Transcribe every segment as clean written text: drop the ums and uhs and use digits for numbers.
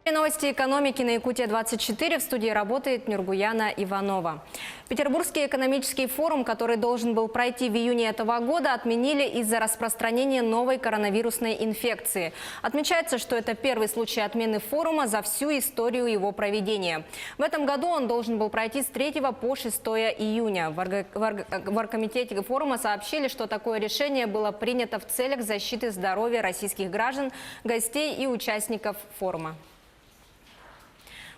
Новости экономики на Якутия-24. В студии работает Нюргуяна Иванова. Петербургский экономический форум, который должен был пройти в июне этого года, отменили из-за распространения новой коронавирусной инфекции. Отмечается, что это первый случай отмены форума за всю историю его проведения. В этом году он должен был пройти с 3 по 6 июня. В оргкомитете форума сообщили, что такое решение было принято в целях защиты здоровья российских граждан, гостей и участников форума.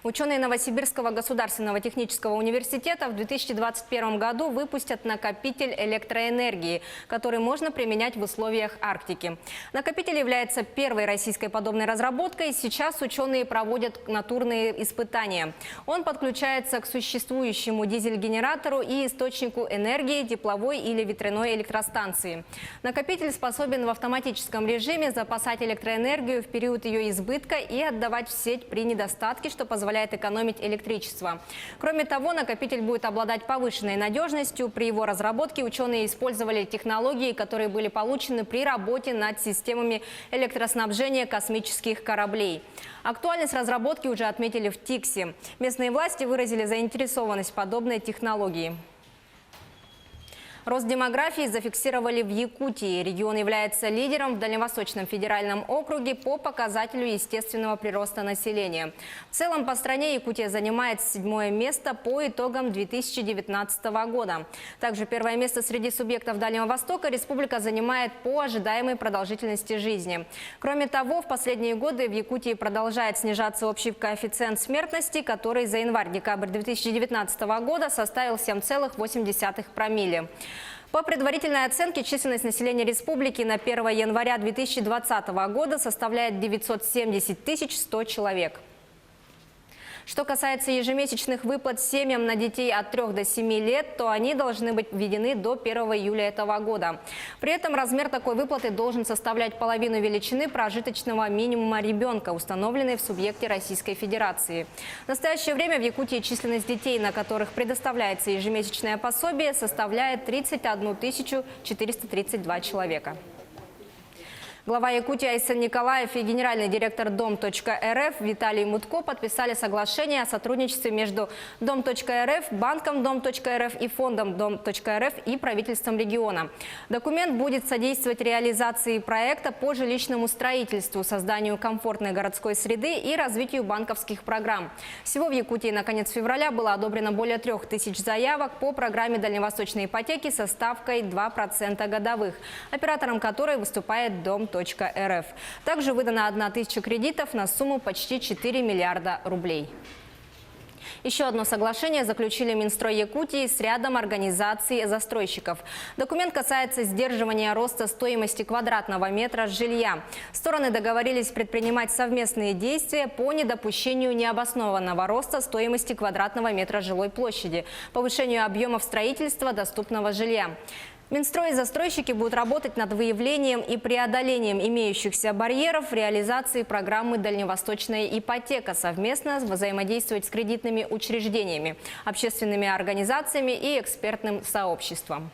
Ученые Новосибирского государственного технического университета в 2021 году выпустят накопитель электроэнергии, который можно применять в условиях Арктики. Накопитель является первой российской подобной разработкой. Сейчас ученые проводят натурные испытания. Он подключается к существующему дизель-генератору и источнику энергии тепловой или ветряной электростанции. Накопитель способен в автоматическом режиме запасать электроэнергию в период ее избытка и отдавать в сеть при недостатке, что позволяет экономить электричество. Кроме того, накопитель будет обладать повышенной надежностью. При его разработке ученые использовали технологии, которые были получены при работе над системами электроснабжения космических кораблей. Актуальность разработки уже отметили в ТИКСе. Местные власти выразили заинтересованность в подобной технологии. Рост демографии зафиксировали в Якутии. Регион является лидером в Дальневосточном федеральном округе по показателю естественного прироста населения. В целом по стране Якутия занимает 7-е место по итогам 2019 года. Также 1-е место среди субъектов Дальнего Востока республика занимает по ожидаемой продолжительности жизни. Кроме того, в последние годы в Якутии продолжает снижаться общий коэффициент смертности, который за январь-декабрь 2019 года составил 7,8 промилле. По предварительной оценке, численность населения республики на 1 января 2020 года составляет 970 100 человек. Что касается ежемесячных выплат семьям на детей от 3 до 7 лет, то они должны быть введены до 1 июля этого года. При этом размер такой выплаты должен составлять половину величины прожиточного минимума ребенка, установленной в субъекте Российской Федерации. В настоящее время в Якутии численность детей, на которых предоставляется ежемесячное пособие, составляет 31 432 человека. Глава Якутии Айсен Николаев и генеральный директор Дом.РФ Виталий Мутко подписали соглашение о сотрудничестве между Дом.РФ, банком Дом.РФ и фондом Дом.РФ и правительством региона. Документ будет содействовать реализации проекта по жилищному строительству, созданию комфортной городской среды и развитию банковских программ. Всего в Якутии на конец февраля было одобрено более 3000 заявок по программе дальневосточной ипотеки со ставкой 2% годовых, оператором которой выступает Дом.РФ. Также выдано 1000 кредитов на сумму почти 4 миллиарда рублей. Еще одно соглашение заключили Минстрой Якутии с рядом организаций застройщиков. Документ касается сдерживания роста стоимости квадратного метра жилья. Стороны договорились предпринимать совместные действия по недопущению необоснованного роста стоимости квадратного метра жилой площади, повышению объемов строительства доступного жилья. Минстрой и застройщики будут работать над выявлением и преодолением имеющихся барьеров в реализации программы «Дальневосточная ипотека», совместно взаимодействовать с кредитными учреждениями, общественными организациями и экспертным сообществом.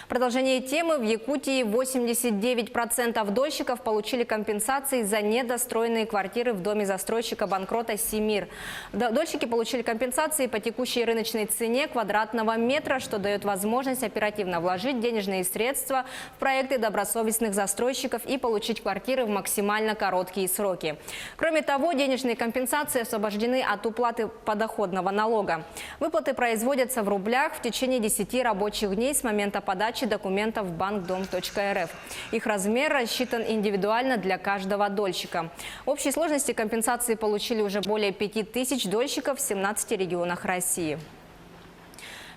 Продолжение темы. В Якутии 89% дольщиков получили компенсации за недостроенные квартиры в доме застройщика-банкрота «Симир». Дольщики получили компенсации по текущей рыночной цене квадратного метра, что дает возможность оперативно вложить денежные средства в проекты добросовестных застройщиков и получить квартиры в максимально короткие сроки. Кроме того, денежные компенсации освобождены от уплаты подоходного налога. Выплаты производятся в рублях в течение 10 рабочих дней с момента подачи документов в банк Дом.РФ. Их размер рассчитан индивидуально для каждого дольщика. В общей сложности компенсации получили уже более 5000 дольщиков в 17 регионах России.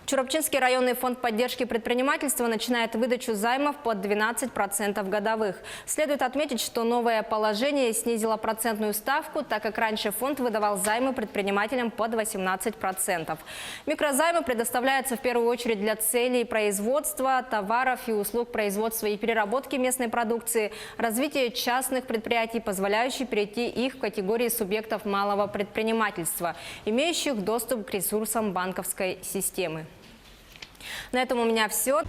Чурапчинский районный фонд поддержки предпринимательства начинает выдачу займов под 12% годовых. Следует отметить, что новое положение снизило процентную ставку, так как раньше фонд выдавал займы предпринимателям под 18%. Микрозаймы предоставляются в первую очередь для целей производства товаров и услуг, производства и переработки местной продукции, развития частных предприятий, позволяющих перейти их в категории субъектов малого предпринимательства, имеющих доступ к ресурсам банковской системы. На этом у меня все.